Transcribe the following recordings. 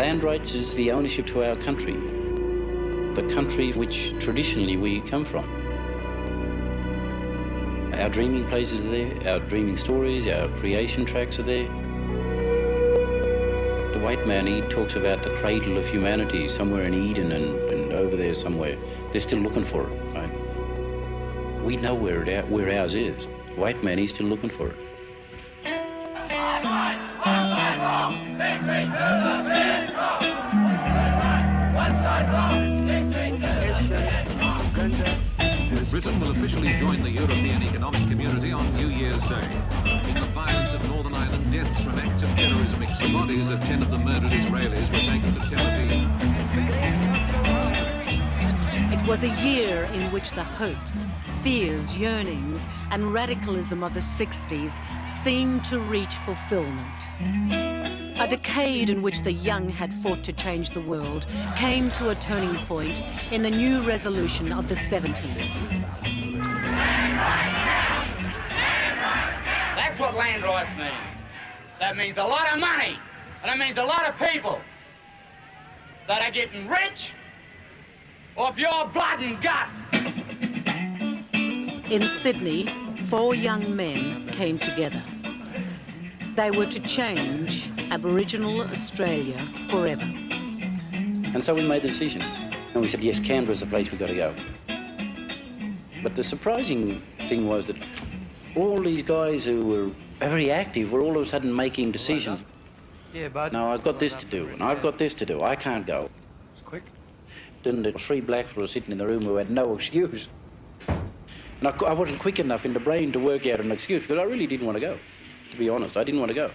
Land rights is the ownership to our country, the country which traditionally we come from. Our dreaming places are there, our dreaming stories, our creation tracks are there. The white man, he talks about the cradle of humanity somewhere in Eden and over there somewhere. They're still looking for it, right? We know where ours is. White man, he's still looking for it. Britain will officially join the European Economic Community on New Year's Day. In the violence of Northern Ireland, deaths from acts of terrorism, the bodies of 10 of the murdered Israelis were taken to Tel Aviv. It was a year in which the hopes, fears, yearnings and radicalism of the 60s seemed to reach fulfillment. A decade in which the young had fought to change the world came to a turning point in the new resolution of the 70s. That's what land rights means. That means a lot of money, and it means a lot of people that are getting rich off your blood and guts. In Sydney, 4 young men came together. They were to change Aboriginal Australia forever. And so we made the decision. And we said, yes, Canberra's the place we've got to go. But the surprising thing was that all these guys who were very active were all of a sudden making decisions. Yeah, bud. No, I've got this to do, and I've got this to do. I can't go. It's quick. Then the 3 blacks were sitting in the room who had no excuse. And I wasn't quick enough in the brain to work out an excuse, because I really didn't want to go. To be honest, I didn't want to go.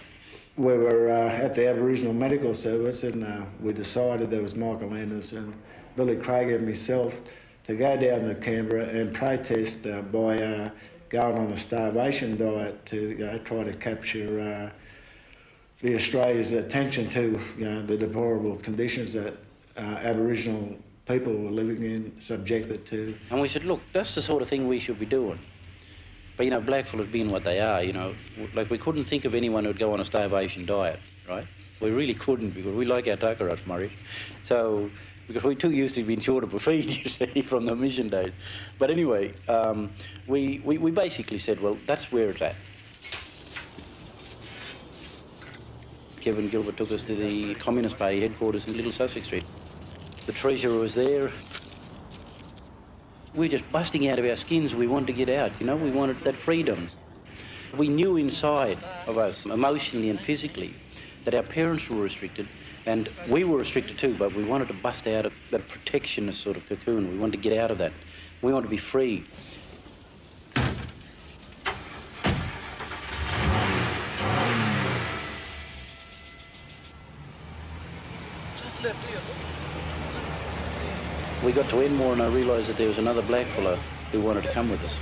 We were at the Aboriginal Medical Service, and we decided, there was Michael Anderson, Billy Craig and myself, to go down to Canberra and protest by going on a starvation diet to try to capture the Australia's attention to the deplorable conditions that Aboriginal people were living in, subjected to. And we said, look, that's the sort of thing we should be doing. But, blackfellas being what they are, like we couldn't think of anyone who'd go on a starvation diet, right? We really couldn't, because we like our tuckeras, Murray. So, because we're too used to being short of a feed, you see, from the mission days. But anyway, we basically said, well, that's where it's at. Kevin Gilbert took us to the Communist Party headquarters in Little Sussex Street. The treasurer was there. We were just busting out of our skins. We wanted to get out, we wanted that freedom. We knew inside of us, emotionally and physically, that our parents were restricted, and we were restricted too, but we wanted to bust out of that protectionist sort of cocoon. We wanted to get out of that. We wanted to be free. Just left here. We got to Enmore and I realised that there was another black fella who wanted to come with us.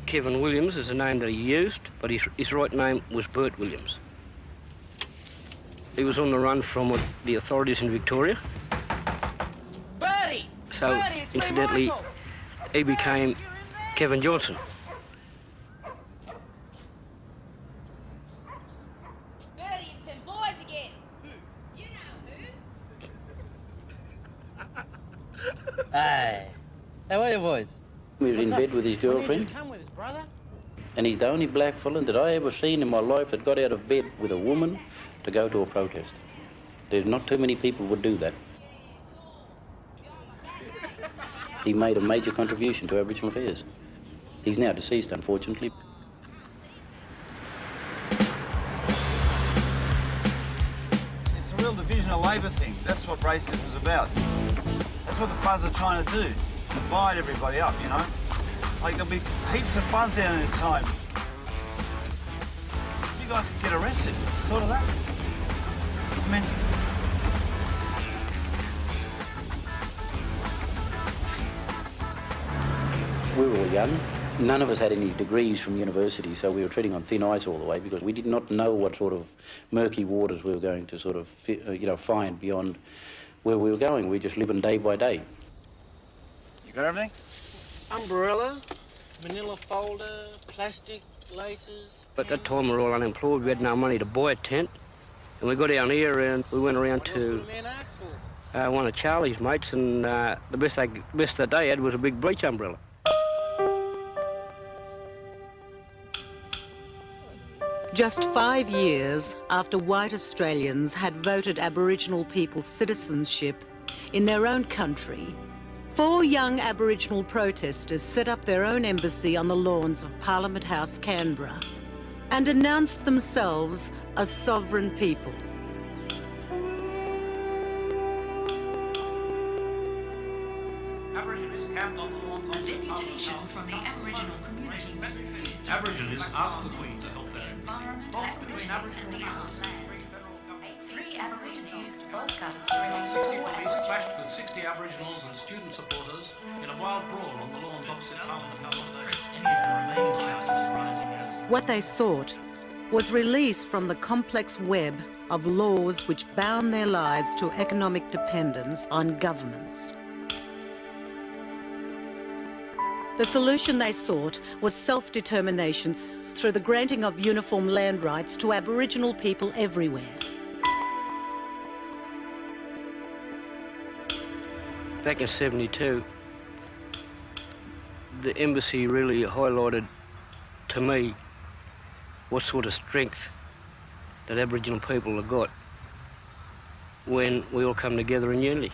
Kevin Williams is the name that he used, but his right name was Bert Williams. He was on the run from the authorities in Victoria. Bertie! So, Bertie, it's incidentally, he became Kevin Johnson. Bertie, it's them boys again. You know who. Hey, how are you boys? He was in bed with his girlfriend. You come with us, brother. And he's the only black fella that I ever seen in my life that got out of bed with a woman to go to a protest. There's not too many people would do that. He made a major contribution to Aboriginal affairs. He's now deceased, unfortunately. It's a real division of labour thing. That's what racism is about. That's what the fuzz are trying to do. Divide everybody up, Like, there'll be heaps of fuzz down in this time. You guys could get arrested. Thought of that? I mean... We were all young. None of us had any degrees from university, so we were treading on thin ice all the way because we did not know what sort of murky waters we were going to sort of, find beyond where we were going. We were just living day by day. You got everything? Umbrella, manila folder, plastic, laces... At that time, we were all unemployed. We had no money to buy a tent. And we got down here and we went around to one of Charlie's mates, and the best that they had was a big beach umbrella. Just 5 years after white Australians had voted Aboriginal people citizenship in their own country, 4 young Aboriginal protesters set up their own embassy on the lawns of Parliament House, Canberra, and announced themselves a sovereign people. Aborigines camped on the lawns of the deputation from the Aboriginal community was refused. Aborigines asked the Queen to help their environment between Aboriginal and 3 Aborigines both guns to release police clashed with 60 Aboriginals and student supporters in a wild brawl on the lawns opposite Parliament House today. What they sought was release from the complex web of laws which bound their lives to economic dependence on governments. The solution they sought was self-determination through the granting of uniform land rights to Aboriginal people everywhere. Back in '72, the embassy really highlighted to me what sort of strength that Aboriginal people have got when we all come together in unity.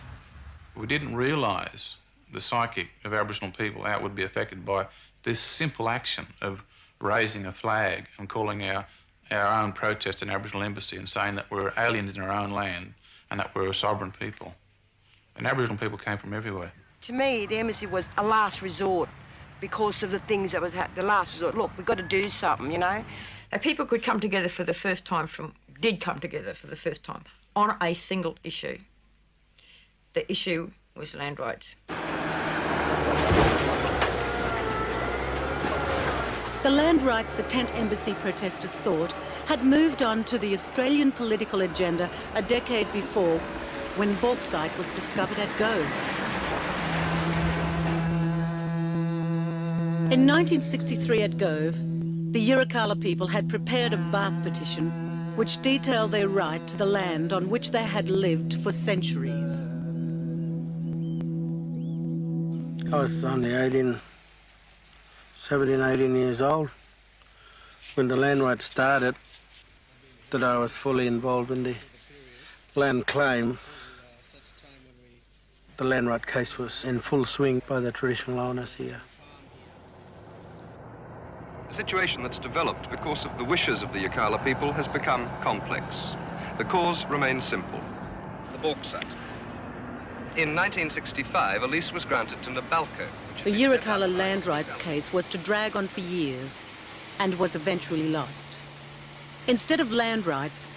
We didn't realise the psychic of Aboriginal people, how it would be affected by this simple action of raising a flag and calling our own protest in Aboriginal embassy and saying that we're aliens in our own land and that we're a sovereign people. And Aboriginal people came from everywhere. To me, the embassy was a last resort because of the things that was the last resort. Look, we've got to do something, you know. That people could come together for the first time did come together for the first time on a single issue. The issue was land rights. The land rights the tent embassy protesters sought had moved on to the Australian political agenda a decade before, when bauxite was discovered at Gove. In 1963 at Gove, the Yirrkala people had prepared a bark petition which detailed their right to the land on which they had lived for centuries. I was only 17, 18 years old when the land rights started, that I was fully involved in the land claim. The land right case was in full swing by the traditional owners here. The situation that's developed because of the wishes of the Yirrkala people has become complex. The cause remains simple: the bauxite. In 1965, a lease was granted to Nabalco. The Yirrkala land rights case was to drag on for years and was eventually lost. Instead of land rights,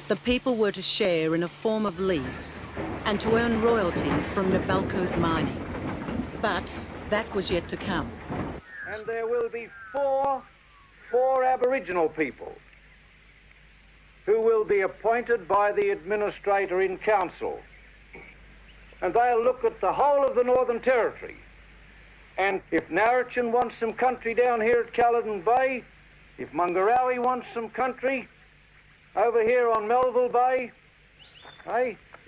the people were to share in a form of lease and to earn royalties from Nabalco's mining. But that was yet to come. And there will be four Aboriginal people who will be appointed by the administrator in council. And they'll look at the whole of the Northern Territory. And if Narrachin wants some country down here at Caledon Bay, if Mungarawi wants some country over here on Melville Bay,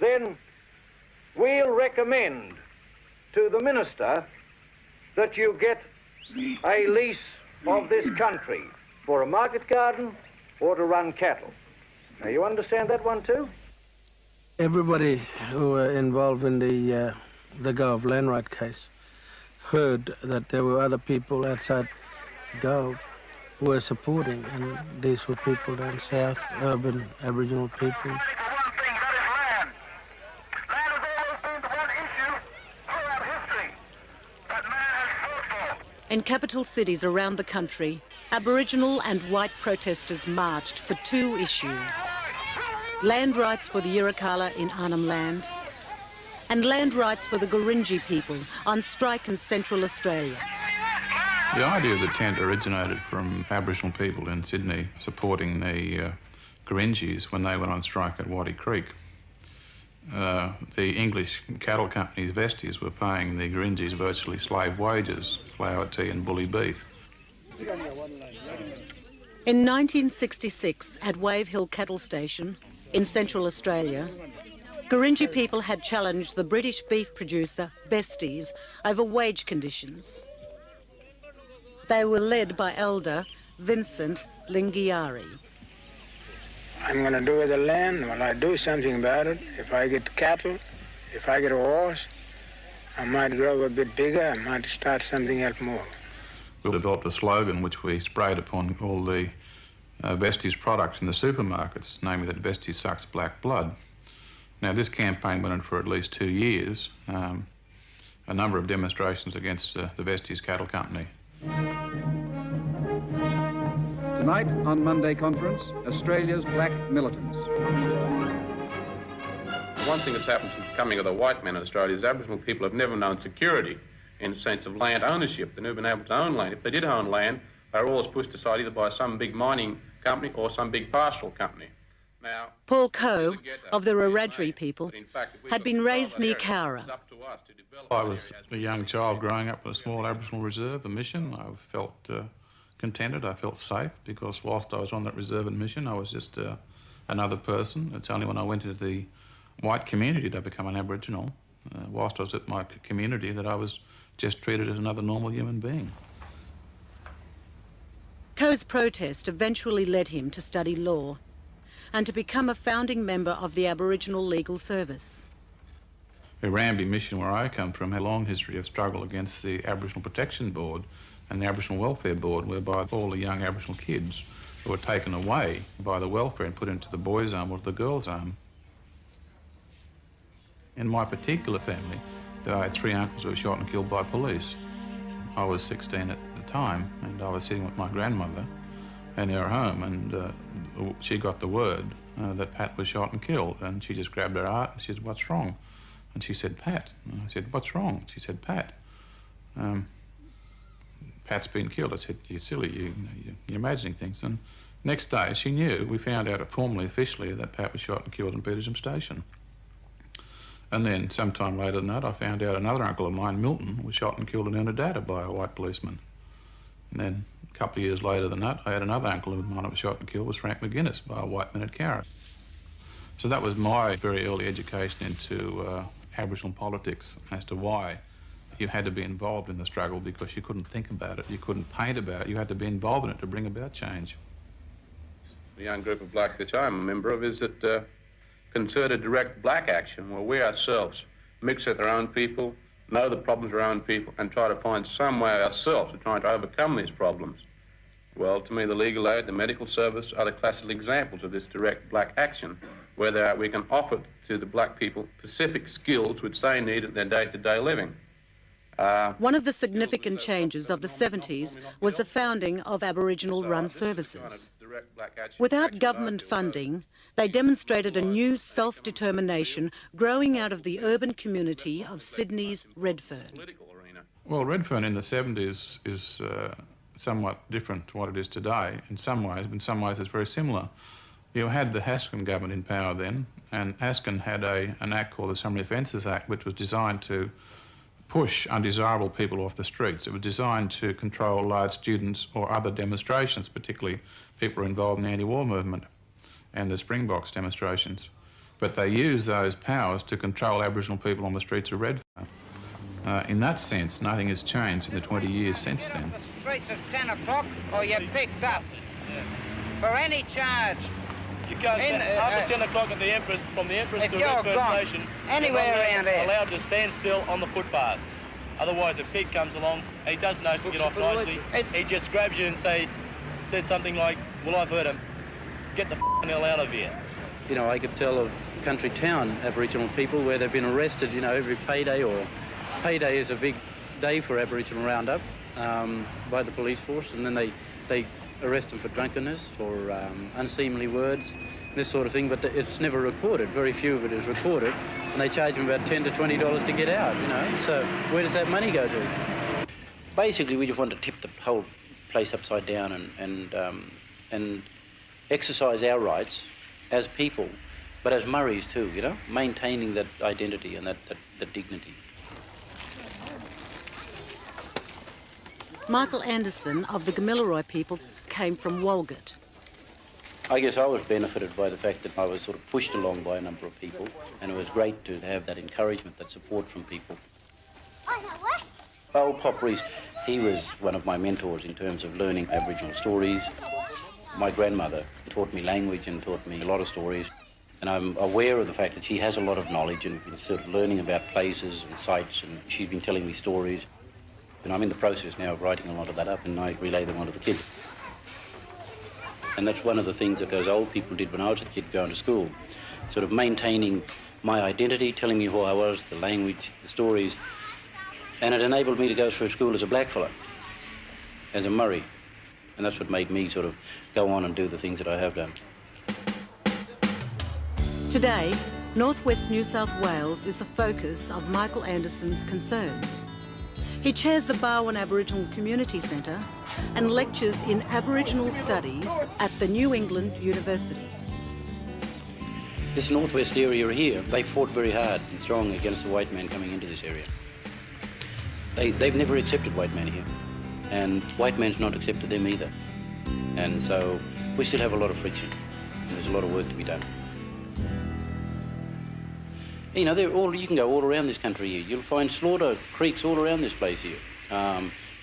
then we'll recommend to the minister that you get a lease of this country for a market garden or to run cattle. Now, you understand that one too? Everybody who were involved in the Gove land right case heard that there were other people outside Gove who were supporting, and these were people down south, urban Aboriginal people. In capital cities around the country, Aboriginal and white protesters marched for 2 issues: land rights for the Yirrkala in Arnhem Land and land rights for the Gurindji people on strike in Central Australia. The idea of the tent originated from Aboriginal people in Sydney supporting the Gurindjis when they went on strike at Waddy Creek. The English cattle companies, Vesties, were paying the Gurindjis virtually slave wages, flour, tea and bully beef. In 1966, at Wave Hill Cattle Station, In Central Australia, Gurindji people had challenged the British beef producer, Vesties, over wage conditions. They were led by elder Vincent Lingiari. I'm going to do with the land, well, I do something about it. If I get cattle, if I get a horse, I might grow a bit bigger, I might start something else more. We developed a slogan which we sprayed upon all the Vesties products in the supermarkets, namely that Vesties sucks black blood. Now, this campaign went on for at least 2 years, a number of demonstrations against the Vesties Cattle Company. Tonight on Monday Conference, Australia's black militants. One thing that's happened since the coming of the white men in Australia is Aboriginal people have never known security in the sense of land ownership. They've never been able to own land. If they did own land, they were always pushed aside either by some big mining company or some big pastoral company. Now, Paul Coe, of the Wiradjuri people, had been raised near Cowra. I was a young child growing up in a small Aboriginal reserve, a mission. I felt contented, I felt safe, because whilst I was on that reserve and mission, I was just another person. It's only when I went into the white community did I become an Aboriginal. Whilst I was at my community, that I was just treated as another normal human being. Coe's protest eventually led him to study law and to become a founding member of the Aboriginal Legal Service. Urambi mission, where I come from, had a long history of struggle against the Aboriginal Protection Board and the Aboriginal Welfare Board, whereby all the young Aboriginal kids were taken away by the welfare and put into the boys' home or the girls' home. In my particular family, I had 3 uncles who were shot and killed by police. I was 16 at the time, and I was sitting with my grandmother in her home, and she got the word that Pat was shot and killed, and she just grabbed her heart and she said, "What's wrong?" And she said, "Pat." And I said, "What's wrong?" She said, "Pat. Pat's been killed." I said, "You're silly, you're imagining things." And next day, she knew. We found out formally, officially, that Pat was shot and killed in Petersham Station. And then, sometime later than that, I found out another uncle of mine, Milton, was shot and killed in Unadada by a white policeman. And then, a couple of years later than that, I had another uncle of mine who was shot and killed, was Frank McGuinness, by a white man at Cowra. So that was my very early education into Aboriginal politics, as to why you had to be involved in the struggle, because you couldn't think about it, you couldn't paint about it, you had to be involved in it to bring about change. The young group of blacks which I'm a member of is that concerted direct black action, where we ourselves mix with our own people, know the problems of our own people, and try to find some way ourselves of trying to overcome these problems. Well, to me, the legal aid, the medical service are the classical examples of this direct black action, where we can offer to the black people specific skills which they need in their day-to-day living. One of the significant changes of the 70s was the founding of Aboriginal-run services. Without government funding, they demonstrated a new self-determination growing out of the urban community of Sydney's Redfern. Well, Redfern in the 70s is somewhat different to what it is today in some ways, but in some ways it's very similar. You had the Haskin government in power then, and Haskin had an act called the Summary Offences Act, which was designed to push undesirable people off the streets. It was designed to control large students or other demonstrations, particularly people involved in the anti-war movement and the Springboks demonstrations. But they used those powers to control Aboriginal people on the streets of Redfern. In that sense, nothing has changed in the 20 years since then. On the streets at 10 o'clock or you're picked up for any charge. You can't stand after 10 o'clock at the Empress, from the Empress to Redfern Station, anywhere around here, allowed to stand still on the footpath. Otherwise, a pig comes along, he does know to get off nicely. He just grabs you and says something like, "Well, I've heard him. Get the hell out of here." You know, I could tell of country town Aboriginal people where they've been arrested, you know, every payday, or payday is a big day for Aboriginal roundup by the police force, and then they arrest them for drunkenness, for unseemly words, this sort of thing, but it's never recorded. Very few of it is recorded, and they charge them about $10 to $20 to get out, you know, so where does that money go to? Basically, we just want to tip the whole place upside down and exercise our rights as people, but as Murris too, you know, maintaining that identity and that dignity. Michael Anderson of the Gamilaroi people came from Walgett. I guess I was benefited by the fact that I was sort of pushed along by a number of people, and it was great to have that encouragement, that support from people. Old Pop Reese, he was one of my mentors in terms of learning Aboriginal stories. My grandmother taught me language and taught me a lot of stories, and I'm aware of the fact that she has a lot of knowledge and been sort of learning about places and sites, and she's been telling me stories. And I'm in the process now of writing a lot of that up, and I relay them on to the kids. And that's one of the things that those old people did when I was a kid going to school, sort of maintaining my identity, telling me who I was, the language, the stories. And it enabled me to go through school as a blackfellow, as a Murray. And that's what made me sort of go on and do the things that I have done. Today, northwest New South Wales is the focus of Michael Anderson's concerns. He chairs the Barwon Aboriginal Community Centre and lectures in Aboriginal Studies at the New England University. This northwest area here, they fought very hard and strong against the white man coming into this area. They've never accepted white man here, and white man's not accepted them either. And so we still have a lot of friction, and there's a lot of work to be done. You know, you can go all around this country here. You'll find slaughter creeks all around this place here.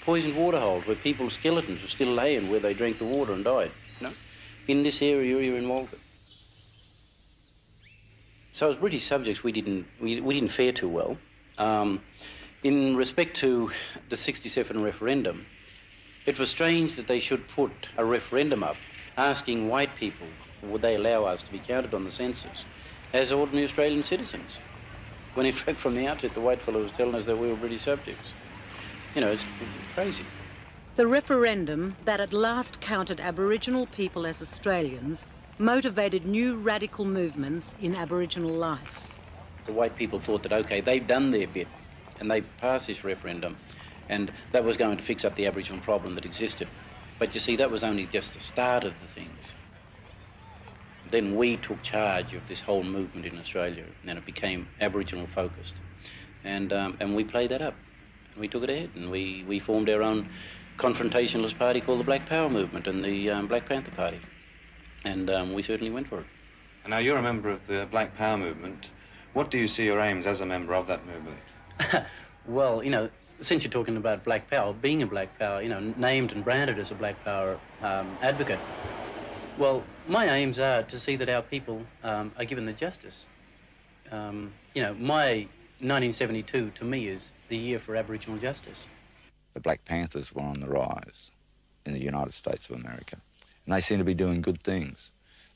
Poisoned water holes where people's skeletons are still laying where they drank the water and died. You know? In this area you're in Walgett. So as British subjects we didn't fare too well. In respect to the '67 referendum, it was strange that they should put a referendum up asking white people would they allow us to be counted on the census as ordinary Australian citizens, when in fact from the outset the white fellow was telling us that we were British subjects. You know, it's crazy. The referendum that at last counted Aboriginal people as Australians motivated new radical movements in Aboriginal life. The white people thought that, OK, they've done their bit and they passed this referendum and that was going to fix up the Aboriginal problem that existed. But you see, that was only just the start of the things. Then we took charge of this whole movement in Australia and it became Aboriginal focused. And we played that up. We took it ahead and we formed our own confrontationalist party called the Black Power Movement and the Black Panther Party. And we certainly went for it. And now you're a member of the Black Power Movement. What do you see your aims as a member of that movement? Well, you know, since you're talking about Black Power, being a Black Power, you know, named and branded as a Black Power advocate, well, my aims are to see that our people are given the justice. You know, my 1972 to me is the year for Aboriginal justice. The Black Panthers were on the rise in the United States of America, and they seem to be doing good things.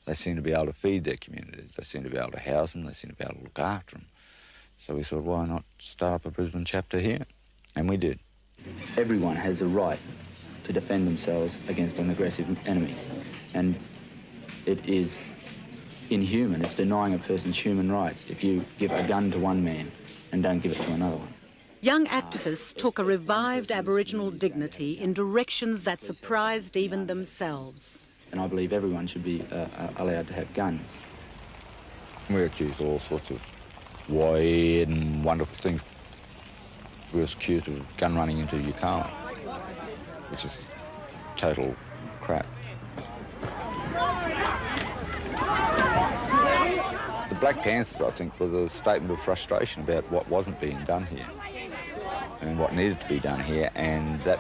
They seem to be able to feed their communities, they seem to be able to house them, they seem to be able to look after them. So we thought, why not start up a Brisbane chapter here? And we did. Everyone has a right to defend themselves against an aggressive enemy, and it is inhuman, it's denying a person's human rights if you give a gun to one man and don't give it to another one. Young activists took a revived Aboriginal dignity in directions that surprised even themselves. And I believe everyone should be allowed to have guns. We're accused of all sorts of weird and wonderful things. We were accused of gun running into Yukon, which is total crap. The Black Panthers, I think, was a statement of frustration about what wasn't being done here and what needed to be done here, and that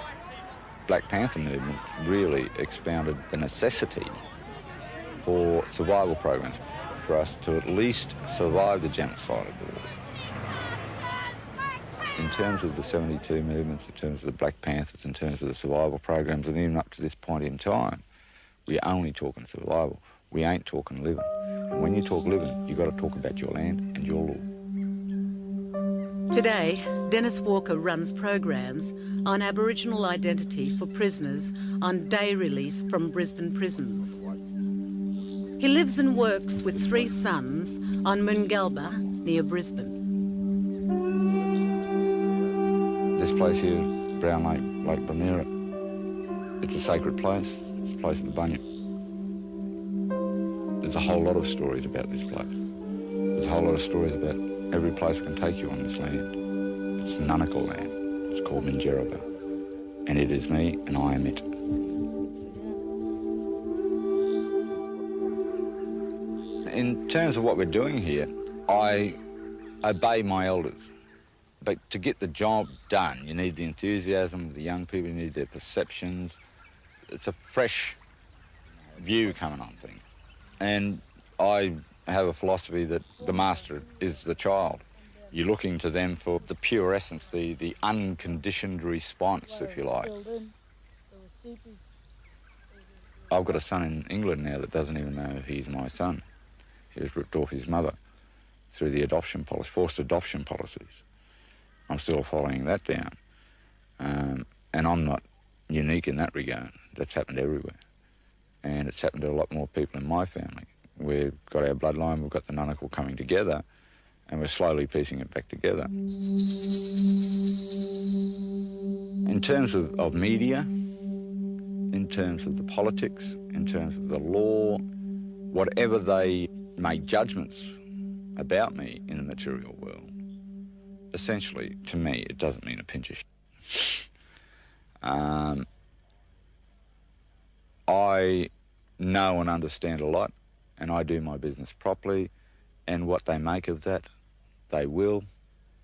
Black Panther movement really expounded the necessity for survival programs for us to at least survive the genocidal war. In terms of the 72 movements, in terms of the Black Panthers, in terms of the survival programs, and even up to this point in time, we're only talking survival. We ain't talking living. And when you talk living, you've got to talk about your land and your law. Today, Dennis Walker runs programs on Aboriginal identity for prisoners on day release from Brisbane prisons. He lives and works with 3 sons on Moongalba near Brisbane. This place here, Brown Lake, Lake Bramira, it's a sacred place. It's a place of the bunyip. There's a whole lot of stories about this place. There's a whole lot of stories about every place I can take you on this land. It's Nunnacle land. It's called Minjerribah. And it is me, and I am it. In terms of what we're doing here, I obey my elders. But to get the job done, you need the enthusiasm of the young people, you need their perceptions. It's a fresh view coming on things. And I have a philosophy that the master is the child. You're looking to them for the pure essence, the unconditioned response, if you like. I've got a son in England now that doesn't even know he's my son. He was ripped off his mother through the adoption policy, forced adoption policies. I'm still following that down. And I'm not unique in that regard. That's happened everywhere. And it's happened to a lot more people in my family. We've got our bloodline, we've got the Nunnacle coming together, and we're slowly piecing it back together. In terms of media, in terms of the politics, in terms of the law, whatever they make judgments about me in the material world, essentially, to me, it doesn't mean a pinch of shit. I know and understand a lot, and I do my business properly, and what they make of that, they will.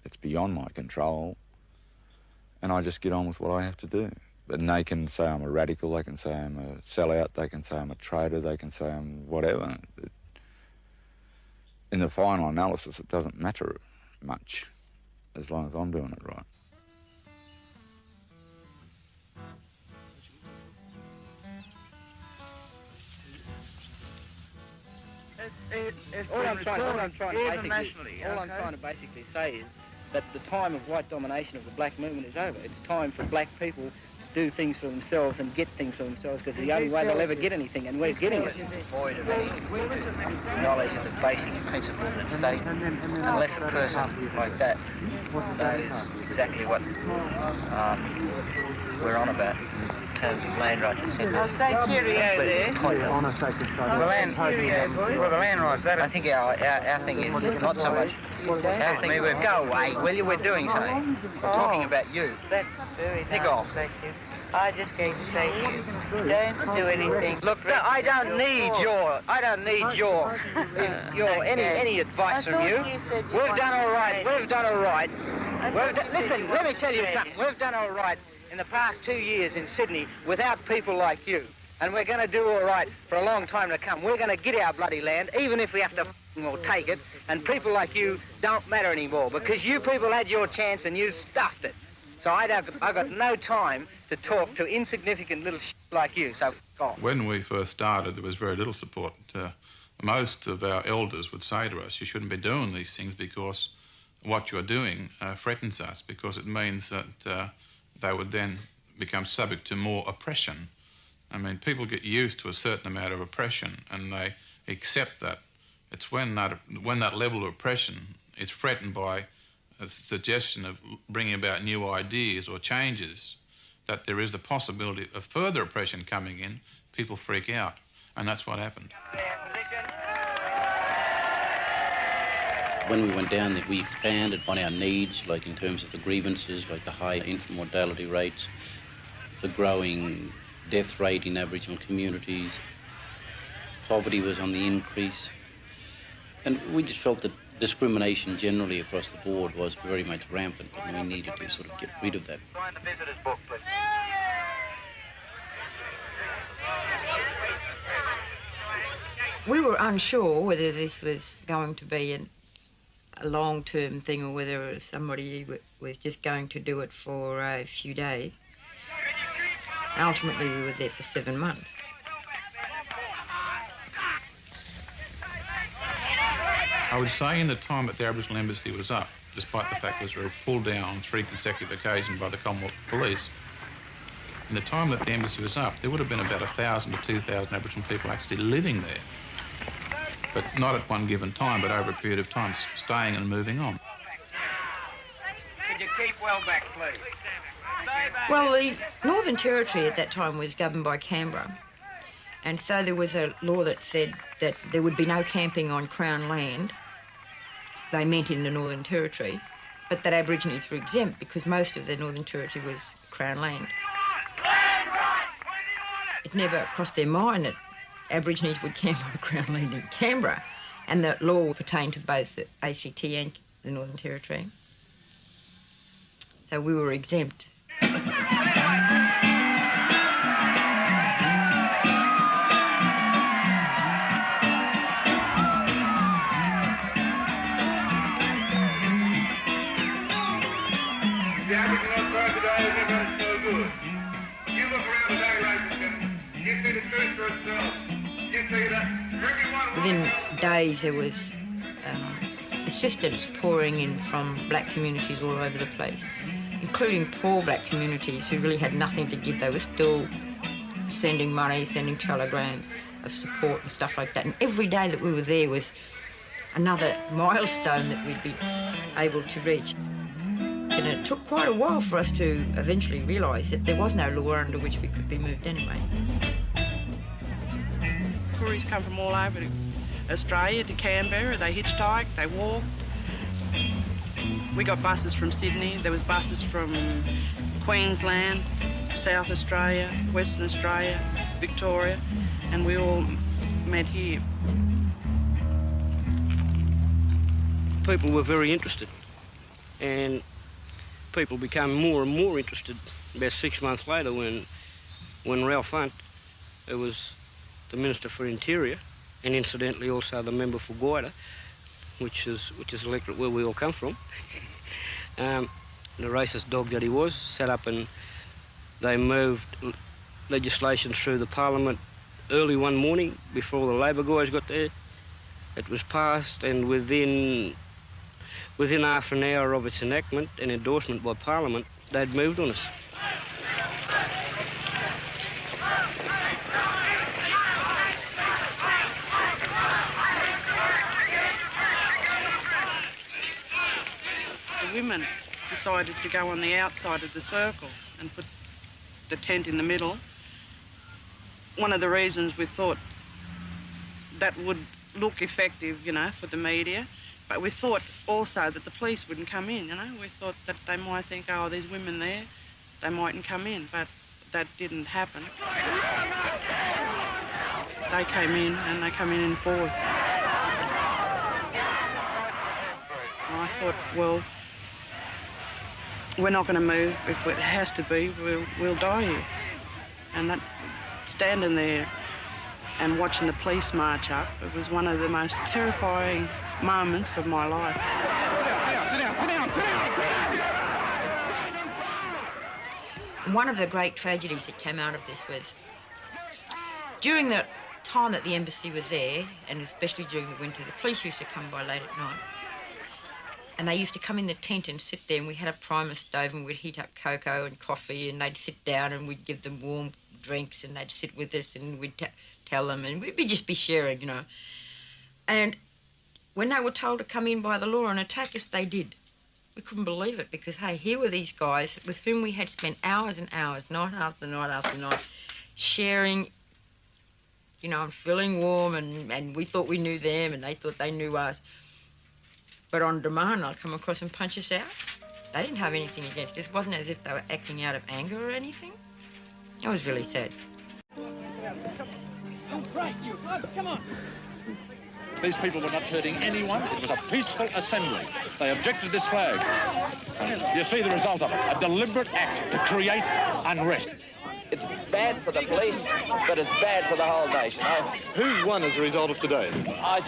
It's beyond my control, and I just get on with what I have to do. And they can say I'm a radical, they can say I'm a sellout, they can say I'm a traitor, they can say I'm whatever. In the final analysis, it doesn't matter much, as long as I'm doing it right. All I'm trying to basically say is that the time of white domination of the black movement is over. It's time for black people to do things for themselves and get things for themselves, because it's the only way they'll ever get anything, and we're getting it. Void of any knowledge of the basic principles at stake, unless a person like that knows exactly what we're on about in terms of land rights, etc. I'll say cheerio there. The land rights, I think our thing is not so much. Our thing, go away, will you? We're doing something. We're talking about you. That's very nice. Nick off. Thank you. I just going to say to you, don't do anything. Look, I don't need any advice from you. We've done all right. Listen, let me tell you something. We've done all right in the past 2 years in Sydney without people like you. And we're going to do all right for a long time to come. We're going to get our bloody land, even if we have to or take it. And people like you don't matter anymore, because you people had your chance and you stuffed it. So I got no time to talk to insignificant little shit like you, so go on. When we first started, there was very little support. Most of our elders would say to us, you shouldn't be doing these things because what you're doing threatens us, because it means that they would then become subject to more oppression. I mean, people get used to a certain amount of oppression and they accept that. It's when that level of oppression is threatened by a suggestion of bringing about new ideas or changes, that there is the possibility of further oppression coming in, people freak out. And that's what happened. When we went down there, we expanded on our needs, like in terms of the grievances, like the high infant mortality rates, the growing death rate in Aboriginal communities. Poverty was on the increase. And we just felt that discrimination generally across the board was very much rampant, and we needed to sort of get rid of that. We were unsure whether this was going to be a long-term thing or whether somebody was just going to do it for a few days. Ultimately, we were there for 7 months. I would say in the time that the Aboriginal Embassy was up, despite the fact that it was pulled down on 3 consecutive occasions by the Commonwealth Police, in the time that the embassy was up, there would have been about 1,000 to 2,000 Aboriginal people actually living there. But not at one given time, but over a period of time, staying and moving on. Could you keep well back, please? Well, the Northern Territory at that time was governed by Canberra. And so there was a law that said that there would be no camping on Crown land, they meant in the Northern Territory, but that Aborigines were exempt because most of the Northern Territory was Crown land. It never crossed their mind that Aborigines would camp on Crown land in Canberra. And the law pertained to both the ACT and the Northern Territory. So we were exempt. Within days there was assistance pouring in from black communities all over the place, including poor black communities who really had nothing to give. They were still sending money, sending telegrams of support and stuff like that. And every day that we were there was another milestone that we'd be able to reach. And it took quite a while for us to eventually realise that there was no law under which we could be moved anyway. Tourists come from all over Australia to Canberra. They hitchhiked, they walked. We got buses from Sydney. There was buses from Queensland, South Australia, Western Australia, Victoria, and we all met here. People were very interested, and people became more and more interested about 6 months later when Ralph Hunt, who was the Minister for Interior, and incidentally also the member for Guida, which is electorate where we all come from, the racist dog that he was, sat up and they moved legislation through the Parliament early one morning before the Labor guys got there. It was passed, and within half an hour of its enactment and endorsement by Parliament, they'd moved on us. The women decided to go on the outside of the circle and put the tent in the middle. One of the reasons we thought that would look effective, you know, for the media, but we thought also that the police wouldn't come in, you know. We thought that they might think, oh, there's women there, they mightn't come in, but that didn't happen. They came in, and they come in force. And I thought, well, we're not going to move. If it has to be, we'll die here. And that, standing there and watching the police march up, it was one of the most terrifying moments of my life. One of the great tragedies that came out of this was during the time that the embassy was there, and especially during the winter, the police used to come by late at night. And they used to come in the tent and sit there, and we had a primer stove, and we'd heat up cocoa and coffee, and they'd sit down and we'd give them warm drinks, and they'd sit with us, and we'd tell them, and we'd just be sharing, you know. And when they were told to come in by the law and attack us, they did. We couldn't believe it, because, hey, here were these guys with whom we had spent hours and hours, night after night after night, sharing, you know, and feeling warm, and we thought we knew them, and they thought they knew us. But on demand, they'll come across and punch us out. They didn't have anything against us. It wasn't as if they were acting out of anger or anything. It was really sad. Come on. These people were not hurting anyone. It was a peaceful assembly. They objected this flag. You see the result of it, a deliberate act to create unrest. It's bad for the police, but it's bad for the whole nation. Who's won as a result of today? I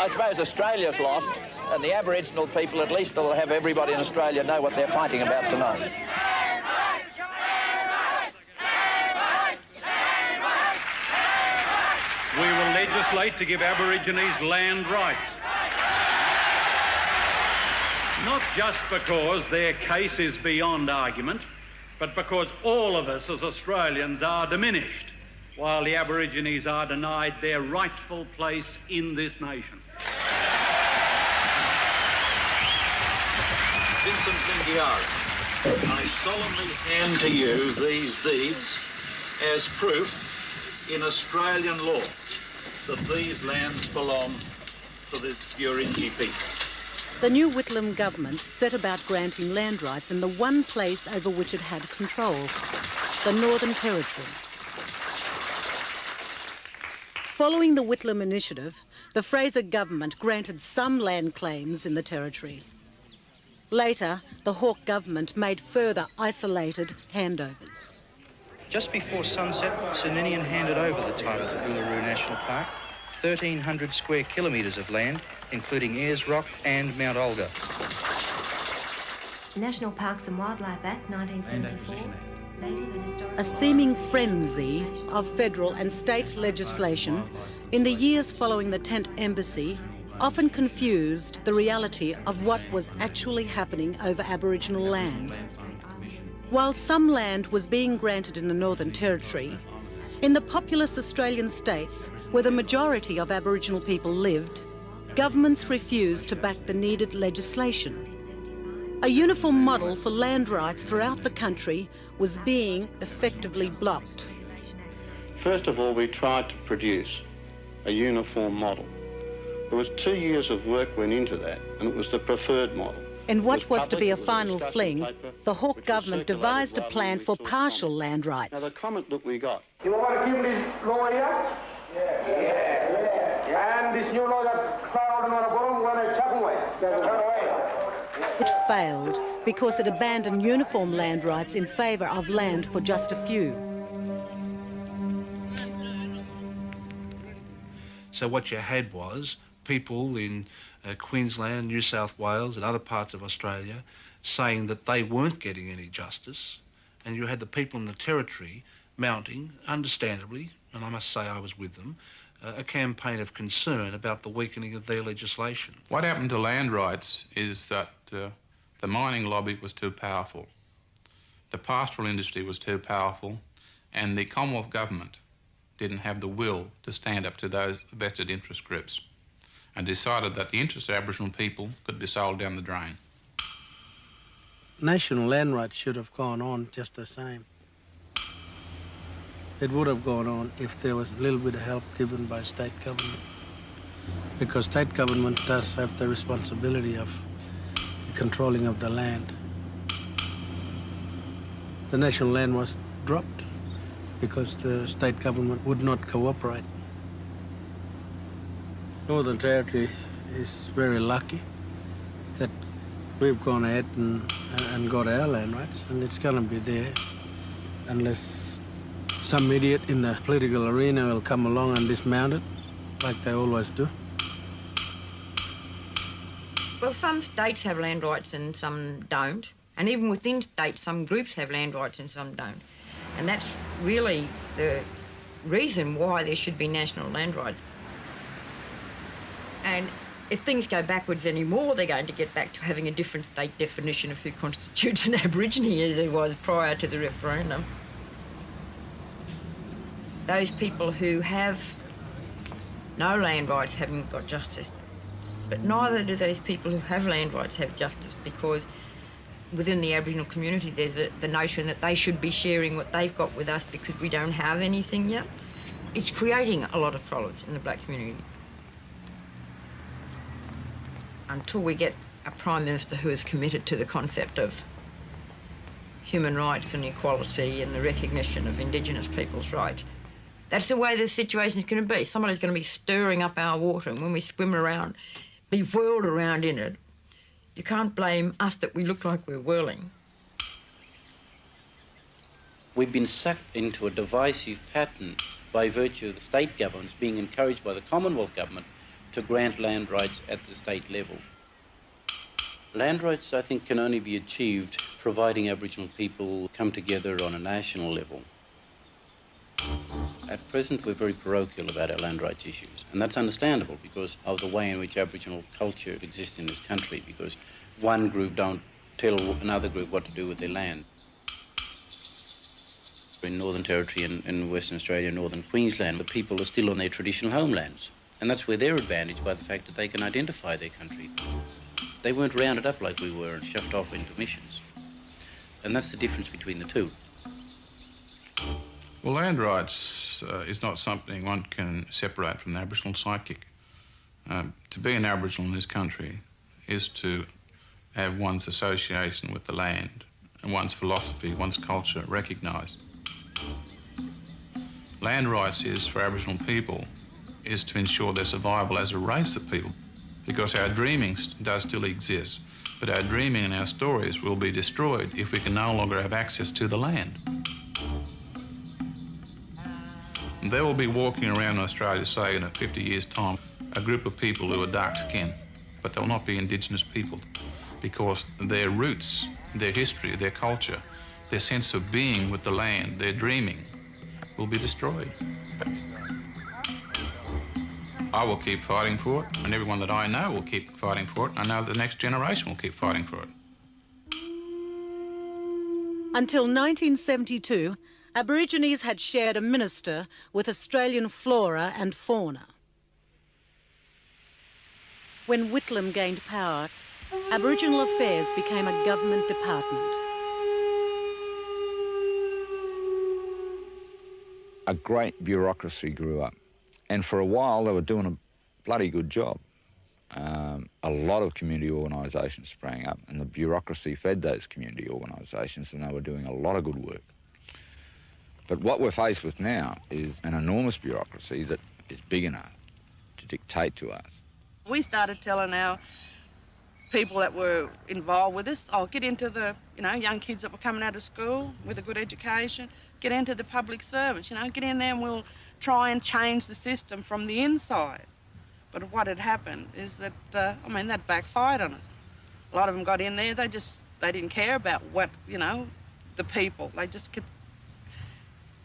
suppose Australia's lost, and the Aboriginal people, at least, will have everybody in Australia know what they're fighting about tonight. We will legislate to give Aborigines land rights. Not just because their case is beyond argument, but because all of us as Australians are diminished, while the Aborigines are denied their rightful place in this nation. Vincent Lingiari, I solemnly hand to you these deeds as proof in Australian law that these lands belong to the Gurindji people. The new Whitlam government set about granting land rights in the one place over which it had control, the Northern Territory. Following the Whitlam initiative, the Fraser government granted some land claims in the territory. Later, the Hawke government made further isolated handovers. Just before sunset, Suninian handed over the title to Uluru National Park, 1,300 square kilometres of land, including Ayers Rock and Mount Olga. National Parks and Wildlife Act 1974. A seeming frenzy of federal and state legislation in the years following the Tent Embassy often confused the reality of what was actually happening over Aboriginal land. While some land was being granted in the Northern Territory, in the populous Australian states where the majority of Aboriginal people lived, governments refused to back the needed legislation. A uniform model for land rights throughout the country was being effectively blocked. First of all, we tried to produce a uniform model. There was 2 years of work went into that, and it was the preferred model. In what was to be a final fling, the Hawke government devised a plan for partial land rights. Now, the comment that we got. You want to keep this law here? Yeah. And this new law that cloud on the bottom, when I chuck away. It failed because it abandoned uniform land rights in favour of land for just a few. So what you had was people in Queensland, New South Wales and other parts of Australia saying that they weren't getting any justice, and you had the people in the territory mounting, understandably, and I must say I was with them, a campaign of concern about the weakening of their legislation. What happened to land rights is that the mining lobby was too powerful, the pastoral industry was too powerful, and the Commonwealth government didn't have the will to stand up to those vested interest groups, and decided that the interests of Aboriginal people could be sold down the drain. National land rights should have gone on just the same. It would have gone on if there was a little bit of help given by state government, because state government does have the responsibility of the controlling of the land. The national land was dropped because the state government would not cooperate. Northern Territory is very lucky that we've gone ahead and got our land rights, and it's going to be there unless some idiot in the political arena will come along and dismount it, like they always do. Well, some states have land rights and some don't. And even within states, some groups have land rights and some don't. And that's really the reason why there should be national land rights. And if things go backwards anymore, they're going to get back to having a different state definition of who constitutes an Aborigine as it was prior to the referendum. Those people who have no land rights haven't got justice. But neither do those people who have land rights have justice, because within the Aboriginal community there's the notion that they should be sharing what they've got with us because we don't have anything yet. It's creating a lot of problems in the black community. Until we get a Prime Minister who is committed to the concept of human rights and equality and the recognition of Indigenous people's rights, that's the way the situation is going to be. Somebody's going to be stirring up our water, and when we swim around, be whirled around in it, you can't blame us that we look like we're whirling. We've been sucked into a divisive pattern by virtue of the state governments being encouraged by the Commonwealth government to grant land rights at the state level. Land rights, I think, can only be achieved providing Aboriginal people come together on a national level. At present, we're very parochial about our land rights issues, and that's understandable because of the way in which Aboriginal culture exists in this country, because one group don't tell another group what to do with their land. In Northern Territory and Western Australia and Northern Queensland, the people are still on their traditional homelands, and that's where they're advantaged by the fact that they can identify their country. They weren't rounded up like we were and shoved off into missions, and that's the difference between the two. Well, land rights is not something one can separate from the Aboriginal psychic. To be an Aboriginal in this country is to have one's association with the land and one's philosophy, one's culture recognised. Land rights is for Aboriginal people is to ensure their survival as a race of people, because our dreaming does still exist, but our dreaming and our stories will be destroyed if we can no longer have access to the land. They will be walking around in Australia, say, in 50 years' time, a group of people who are dark-skinned, but they'll not be Indigenous people, because their roots, their history, their culture, their sense of being with the land, their dreaming, will be destroyed. I will keep fighting for it, and everyone that I know will keep fighting for it. I know the next generation will keep fighting for it. Until 1972, Aborigines had shared a minister with Australian flora and fauna. When Whitlam gained power, Aboriginal Affairs became a government department. A great bureaucracy grew up, and for a while they were doing a bloody good job. A lot of community organisations sprang up, and the bureaucracy fed those community organisations, and they were doing a lot of good work. But what we're faced with now is an enormous bureaucracy that is big enough to dictate to us. We started telling our people that were involved with us, oh, get into the, young kids that were coming out of school with a good education, get into the public service, get in there and we'll try and change the system from the inside. But what had happened is that, that backfired on us. A lot of them got in there, they didn't care about what, the people. They just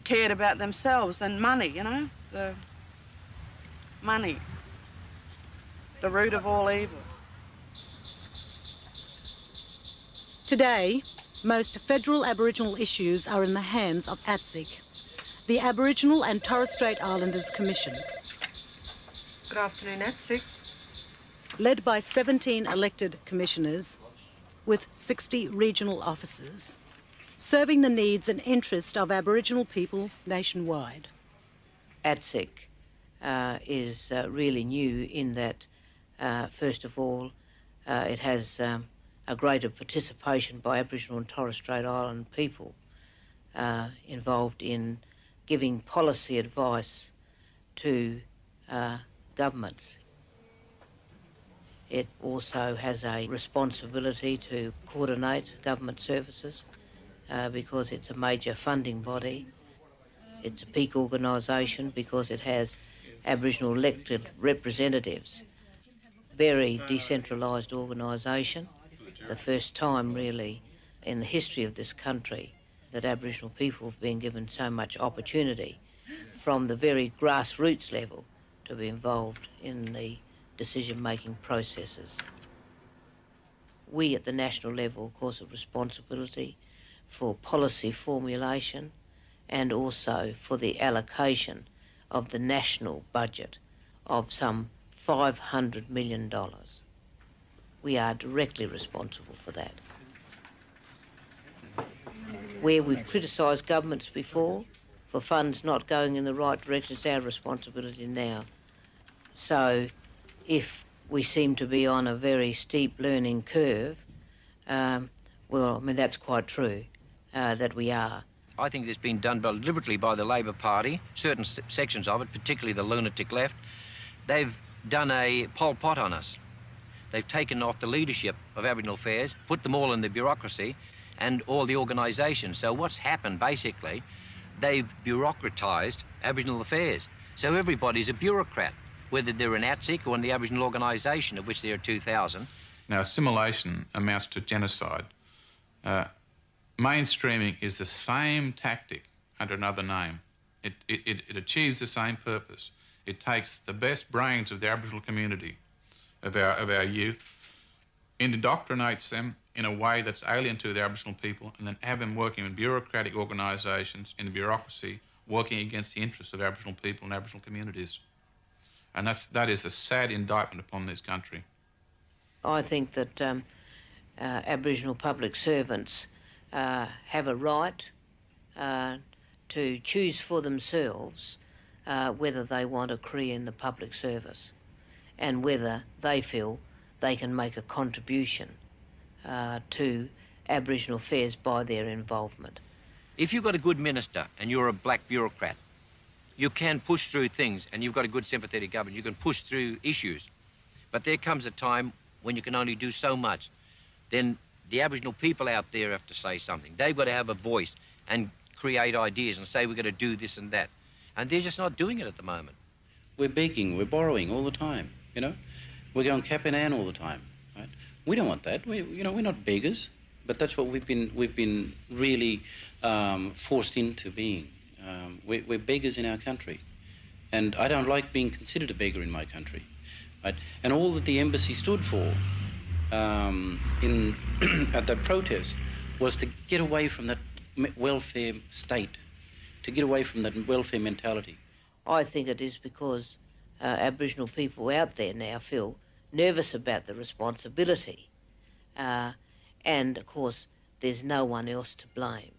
cared about themselves and money, the money. The root of all evil. Today, most federal Aboriginal issues are in the hands of ATSIC, the Aboriginal and Torres Strait Islanders Commission. Good afternoon, ATSIC. Led by 17 elected commissioners with 60 regional officers, serving the needs and interests of Aboriginal people nationwide. ATSIC is really new in that, first of all, it has a greater participation by Aboriginal and Torres Strait Island people involved in giving policy advice to governments. It also has a responsibility to coordinate government services because it's a major funding body. It's a peak organisation because it has Aboriginal elected representatives. Very decentralised organisation. The first time, really, in the history of this country that Aboriginal people have been given so much opportunity from the very grassroots level to be involved in the decision-making processes. We at the national level, of course, have responsibility for policy formulation and also for the allocation of the national budget of some $500 million. We are directly responsible for that. Where we've criticised governments before for funds not going in the right direction, it's our responsibility now. So if we seem to be on a very steep learning curve, that's quite true, that we are. I think it's been done deliberately by the Labor Party, certain sections of it, particularly the lunatic left. They've done a Pol Pot on us. They've taken off the leadership of Aboriginal Affairs, put them all in the bureaucracy and all the organisations. So what's happened, basically, they've bureaucratised Aboriginal Affairs. So everybody's a bureaucrat, whether they're an ATSIC or in the Aboriginal organisation, of which there are 2,000. Now, assimilation amounts to genocide. Mainstreaming is the same tactic under another name. It achieves the same purpose. It takes the best brains of the Aboriginal community, of our youth, indoctrinates them in a way that's alien to the Aboriginal people, and then have them working in bureaucratic organisations, in the bureaucracy, working against the interests of Aboriginal people and Aboriginal communities. And that is a sad indictment upon this country. I think that Aboriginal public servants have a right to choose for themselves whether they want a career in the public service and whether they feel they can make a contribution to Aboriginal affairs by their involvement. If you've got a good minister and you're a black bureaucrat, you can push through things, and you've got a good sympathetic government. You can push through issues. But there comes a time when you can only do so much. Then the Aboriginal people out there have to say something. They've got to have a voice and create ideas and say we're going to do this and that. And they're just not doing it at the moment. We're begging, we're borrowing all the time, you know. We're going cap in hand all the time, right? We don't want that. We're not beggars, but that's what we've been really forced into being. We're beggars in our country, and I don't like being considered a beggar in my country, right? And all that the embassy stood for at that protest was to get away from that welfare state, to get away from that welfare mentality. I think it is because Aboriginal people out there now feel nervous about the responsibility. And, of course, there's no one else to blame.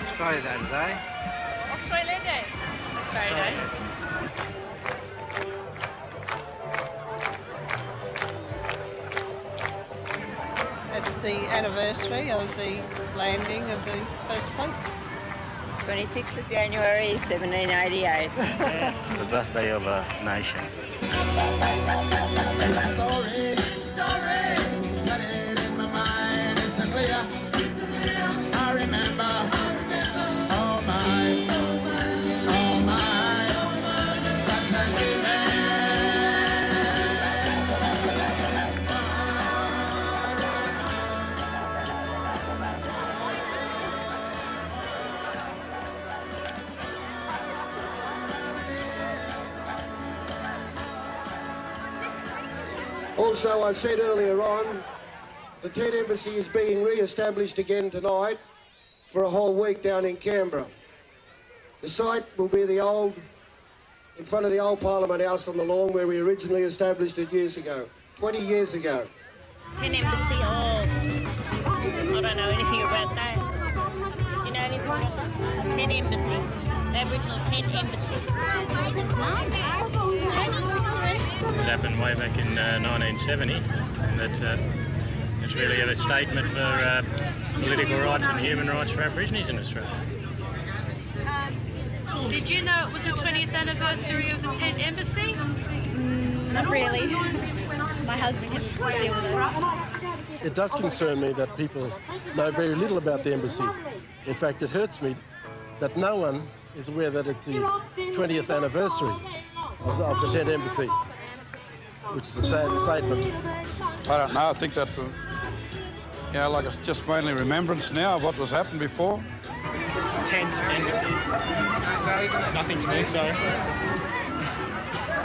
Australia Day today. Australia Day. Australia Day. It's the anniversary of the landing of the first boat. 26th of January, 1788. The birthday of a nation. Sorry, got it in my mind, it's clear. I remember all my Saturday Also, I said earlier on, the Tent Embassy is being re-established again tonight for a whole week down in Canberra. The site will be in front of the old Parliament House on the lawn where we originally established it years ago, 20 years ago. Tent Embassy, I don't know anything about that. Do you know anything about that? Tent Embassy, the Aboriginal Tent Embassy. It happened way back in 1970, and that it's really a statement for political rights and human rights for Aborigines in Australia. Did you know it was the 20th anniversary of the Tent Embassy? Not really. My husband can deal with it. It does concern me that people know very little about the embassy. In fact, it hurts me that no one is aware that it's the 20th anniversary of the Tent Embassy, which is a sad statement. I don't know. I think that, like it's just mainly remembrance now of what was happened before. Tent Embassy. Nothing to me, sorry.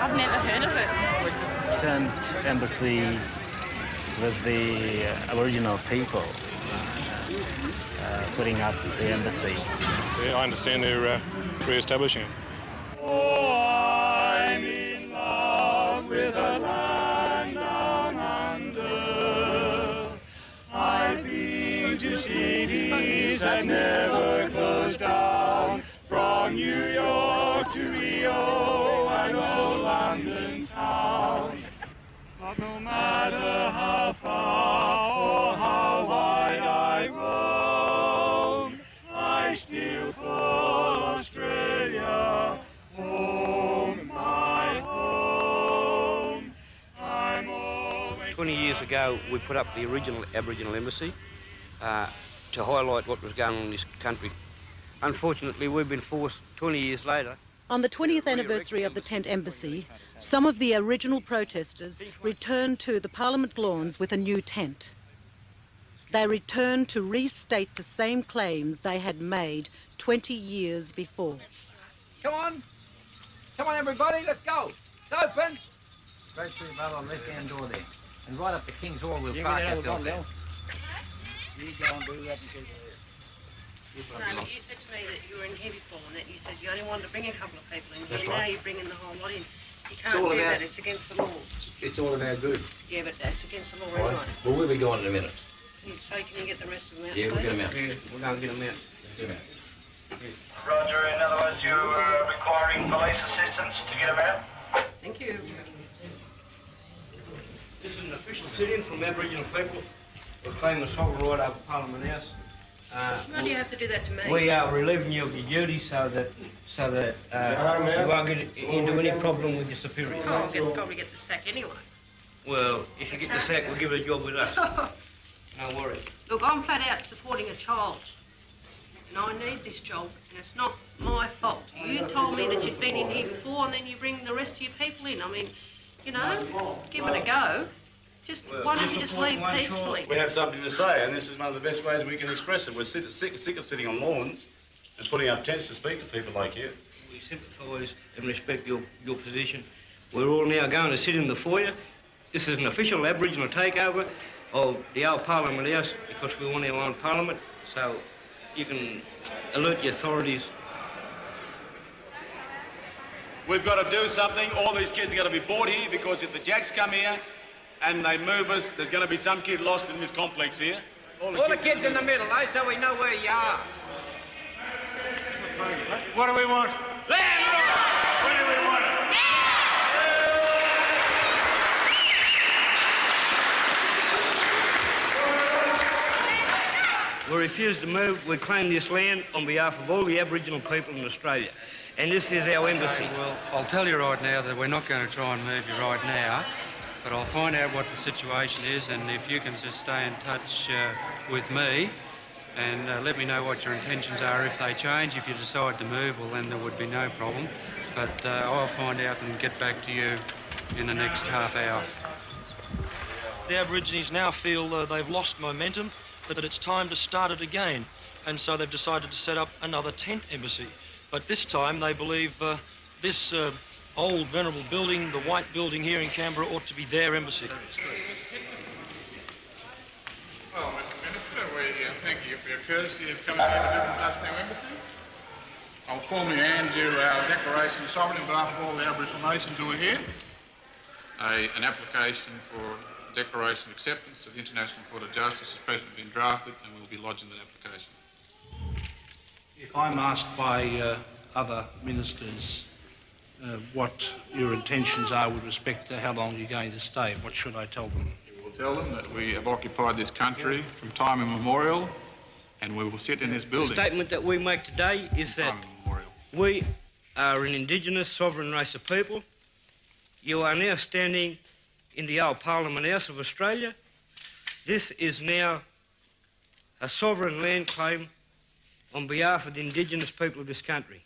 I've never heard of it. Tent Embassy with the Aboriginal people putting up the embassy. Yeah, I understand they're re-establishing it. Oh, I'm in love with a land down under. I've been to cities that never closed down, from New York to Rio and old London town. But no matter how far or how wide I roam, I still call Australia home, my home. I'm always 20 years ago, we put up the original Aboriginal embassy to highlight what was going on in this country. Unfortunately, we've been forced 20 years later. On the 20th anniversary of the Tent Embassy, some of the original protesters returned to the Parliament lawns with a new tent. They returned to restate the same claims they had made 20 years before. Come on everybody, let's go. It's open. Straight through the on left-hand door there. And right up to King's Hall, we'll park ourselves there. You go and do that because No, but you said to me that you were in heavy fall and that you said you only wanted to bring a couple of people in, but now you're bringing the whole lot in. You can't do that, it's against the law. It's all about good. Yeah, but that's against the law Right. anyway. Well, we'll be going in a minute. So can you get the rest of them out? Yeah, we'll get them out. Yeah, we're going to get them out. Get them out. Roger, in other words, you're requiring police assistance to get them out? This is an official sit-in from Aboriginal people who claim a sovereign right over Parliament House. Why do you have to do that to me? We are relieving you of your duty so that you won't get into any problem with your superior. Oh, I'll probably get the sack anyway. Well, if you get the sack, we'll give it a job with us. No worries. Look, I'm flat out supporting a child. And I need this job, and it's not my fault. You told me that you'd been in here before, and then you bring the rest of your people in. I mean, you know, give it a go. Why don't you just leave peacefully? We have something to say, and this is one of the best ways we can express it. We're sick of sitting on lawns and putting up tents to speak to people like you. We sympathise and respect your position. We're all now going to sit in the foyer. This is an official Aboriginal takeover of the old Parliament House because we want our own Parliament. So you can alert the authorities. We've got to do something. All these kids are going to be brought here because if the Jacks come here and they move us, there's going to be some kid lost in this complex here. All the kids in the middle, eh, so we know where you are. What do we want? Land right! What do we want? We refuse to move. We claim this land on behalf of all the Aboriginal people in Australia. And this is our embassy. Well, I'll tell you right now that we're not going to try and move you right now, but I'll find out what the situation is, and if you can just stay in touch with me and let me know what your intentions are. If they change, if you decide to move, well, then there would be no problem. But I'll find out and get back to you in the next half hour. The Aborigines now feel they've lost momentum, that it's time to start it again, and so they've decided to set up another tent embassy. But this time they believe this old venerable building, the white building here in Canberra, ought to be their embassy. Well, Mr Minister, we thank you for your courtesy of coming here to visit us new embassy. I'll formally hand you our declaration of sovereignty on behalf of all the Aboriginal nations who are here. An application for declaration of acceptance of the International Court of Justice has presently been drafted and will be lodged in that application. If I'm asked by other ministers what your intentions are with respect to how long you're going to stay, what should I tell them? We will tell them that we have occupied this country from time immemorial and we will sit in this building. The statement that we make today is that we are an Indigenous sovereign race of people. You are now standing in the old Parliament House of Australia. This is now a sovereign land claim on behalf of the Indigenous people of this country.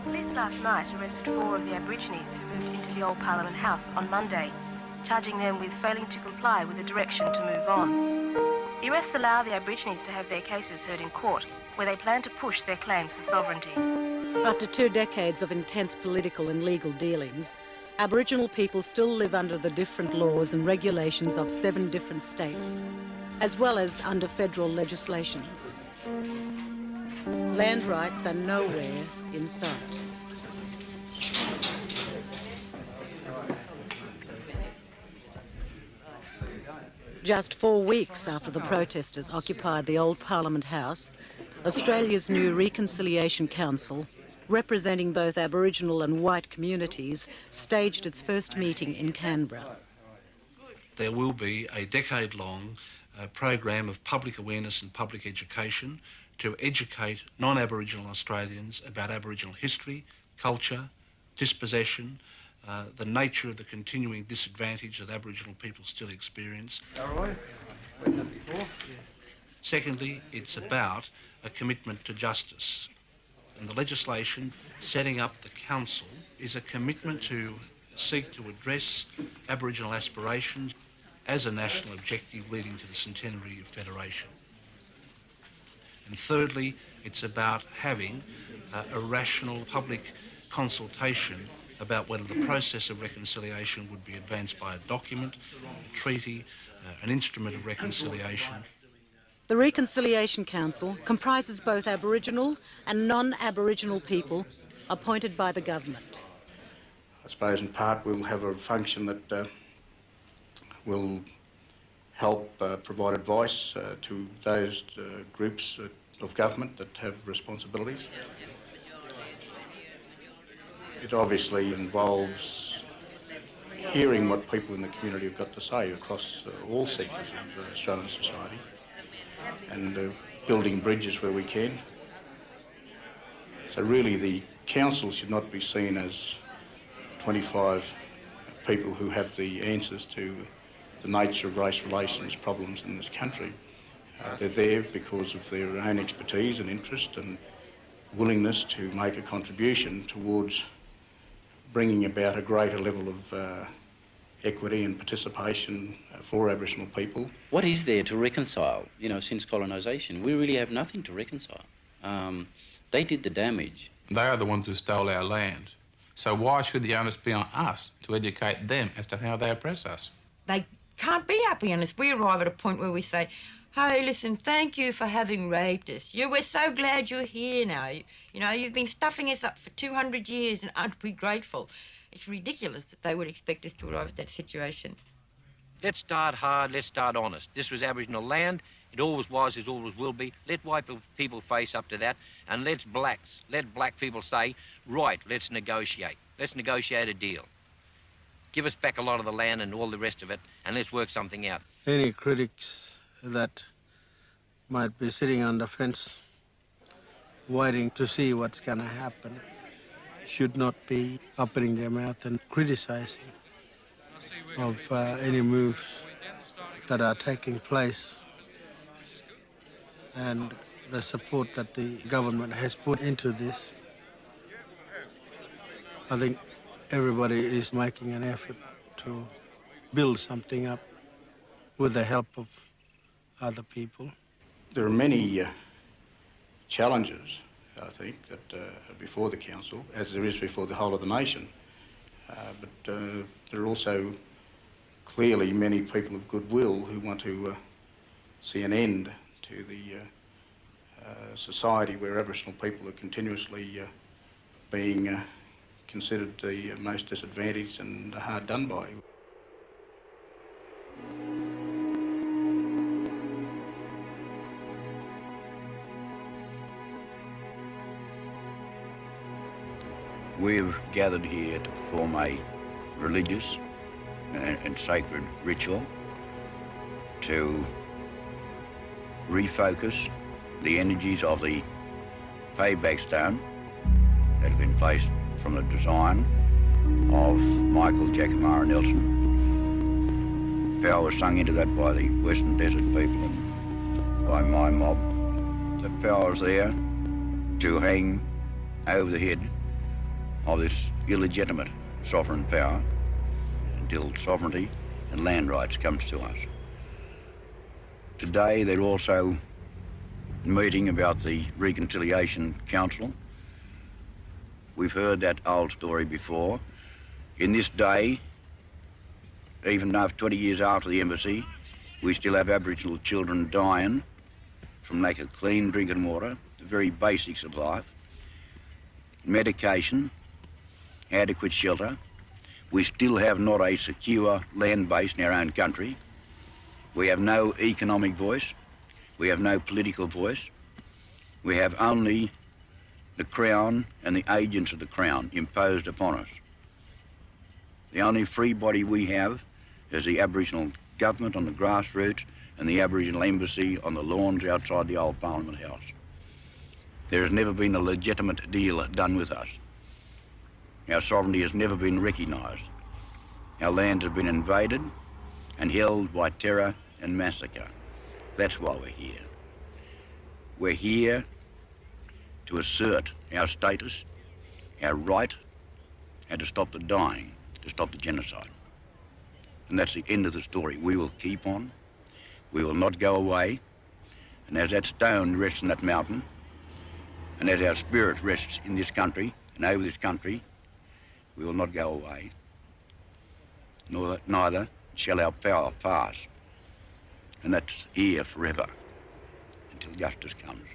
Police last night arrested 4 of the Aborigines who moved into the old Parliament House on Monday, charging them with failing to comply with the direction to move on. The arrests allow the Aborigines to have their cases heard in court, where they plan to push their claims for sovereignty. After 2 decades of intense political and legal dealings, Aboriginal people still live under the different laws and regulations of 7 different states, as well as under federal legislations. Land rights are nowhere in sight. Just 4 weeks after the protesters occupied the old Parliament House, Australia's new Reconciliation Council, representing both Aboriginal and white communities, staged its first meeting in Canberra. There will be a decade-long program of public awareness and public education to educate non-Aboriginal Australians about Aboriginal history, culture, dispossession, the nature of the continuing disadvantage that Aboriginal people still experience. Secondly, it's about a commitment to justice. And the legislation setting up the council is a commitment to seek to address Aboriginal aspirations as a national objective leading to the centenary of Federation. And thirdly, it's about having a rational public consultation about whether the process of reconciliation would be advanced by a document, a treaty, an instrument of reconciliation. The Reconciliation Council comprises both Aboriginal and non-Aboriginal people appointed by the government. I suppose in part we'll have a function that will help provide advice to those groups of government that have responsibilities. It obviously involves hearing what people in the community have got to say across all sectors of Australian society and building bridges where we can. So really the council should not be seen as 25 people who have the answers to the nature of race relations problems in this country. They're there because of their own expertise and interest and willingness to make a contribution towards bringing about a greater level of equity and participation for Aboriginal people. What is there to reconcile? You know, since colonisation, we really have nothing to reconcile. They did the damage. They are the ones who stole our land. So why should the onus be on us to educate them as to how they oppress us? They can't be happy unless we arrive at a point where we say, hey, listen, thank you for having raped us. We're so glad you're here now. You know, you've been stuffing us up for 200 years and aren't we grateful? It's ridiculous that they would expect us to arrive at that situation. Let's start hard, let's start honest. This was Aboriginal land. It always was, it always will be. Let white people face up to that, and let black people say, right, let's negotiate. Let's negotiate a deal. Give us back a lot of the land and all the rest of it, and let's work something out. Any critics that might be sitting on the fence, waiting to see what's going to happen, should not be opening their mouth and criticizing of any moves that are taking place and the support that the government has put into this. I think everybody is making an effort to build something up with the help of other people. There are many challenges, I think, that are before the council, as there is before the whole of the nation. But there are also clearly many people of goodwill who want to see an end to the society where Aboriginal people are continuously being considered the most disadvantaged and hard done by. We've gathered here to perform a religious and sacred ritual to refocus the energies of the payback stone that have been placed from the design of Michael Jackamara Nelson. Power was sung into that by the Western Desert people and by my mob. The power is there to hang over the head of this illegitimate sovereign power until sovereignty and land rights comes to us. Today they're also meeting about the Reconciliation Council. We've heard that old story before. In this day, even after 20 years after the embassy, we still have Aboriginal children dying from lack of clean drinking water, the very basics of life, medication, adequate shelter. We still have not a secure land base in our own country. We have no economic voice. We have no political voice. We have only the Crown and the agents of the Crown imposed upon us. The only free body we have is the Aboriginal government on the grassroots and the Aboriginal embassy on the lawns outside the old Parliament House. There has never been a legitimate deal done with us. Our sovereignty has never been recognised. Our land has been invaded and held by terror and massacre. That's why we're here. We're here to assert our status, our right, and to stop the dying, to stop the genocide. And that's the end of the story. We will keep on. We will not go away. And as that stone rests in that mountain, and as our spirit rests in this country and over this country, we will not go away. Neither shall our power pass. And that's here forever until justice comes.